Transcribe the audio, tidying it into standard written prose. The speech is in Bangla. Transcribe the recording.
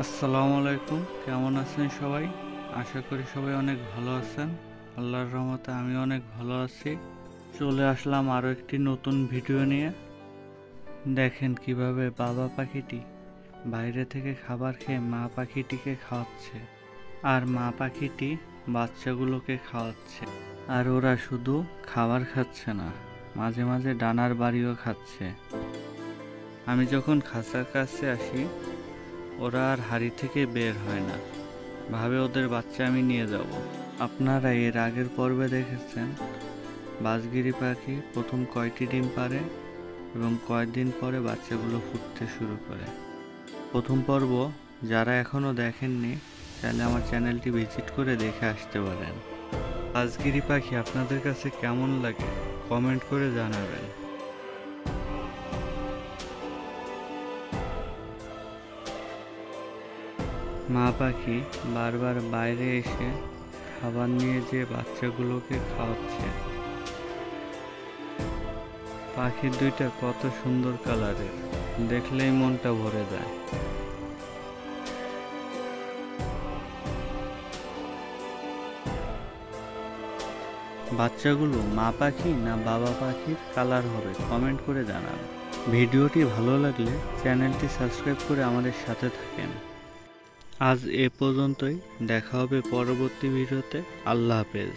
আসসালামু আলাইকুম, কেমন আছেন সবাই? আশা করি সবাই অনেক ভালো আছেন। আল্লাহর রহমতে আমি অনেক ভালো আছি। চলে আসলাম আরও একটি নতুন ভিডিও নিয়ে। দেখেন কিভাবে বাবা পাখিটি বাইরে থেকে খাবার খেয়ে মা পাখিটিকে খাওয়াচ্ছে, আর মা পাখিটি বাচ্চাগুলোকে খাওয়াচ্ছে। আর ওরা শুধু খাবার খাচ্ছে না, মাঝে মাঝে ডানার বাড়িও খাচ্ছে। আমি যখন খাঁচার কাছে আসি, ওরা আর হাড়ি থেকে বের হয় না, ভাবে ওদের বাচ্চা আমি নিয়ে যাব। আপনারা এর আগের পর্বে দেখেছেন বাজগিরি পাখি প্রথম কয়টি ডিম পারে এবং কয়েকদিন পরে বাচ্চাগুলো ফুটতে শুরু করে। প্রথম পর্ব যারা এখনও দেখেননি, তাহলে আমার চ্যানেলটি ভিজিট করে দেখে আসতে পারেন। বাজগিরি পাখি আপনাদের কাছে কেমন লাগে কমেন্ট করে জানাবেন। মা পাখি বারবার বাইরে এসে খাবার নিয়ে যে বাচ্চাগুলোকে খাওয়াচ্ছে। পাখির দুইটা কত সুন্দর কালারের, দেখলেই মনটা ভরে যায়। বাচ্চাগুলো মা পাখি না বাবা পাখির কালার হবে কমেন্ট করে জানান। ভিডিওটি ভালো লাগলে চ্যানেলটি সাবস্ক্রাইব করে আমাদের সাথে থাকেন। আজ এ পর্যন্তই, দেখা হবে পরবর্তী ভিডিওতে। আল্লাহ হাফেজ।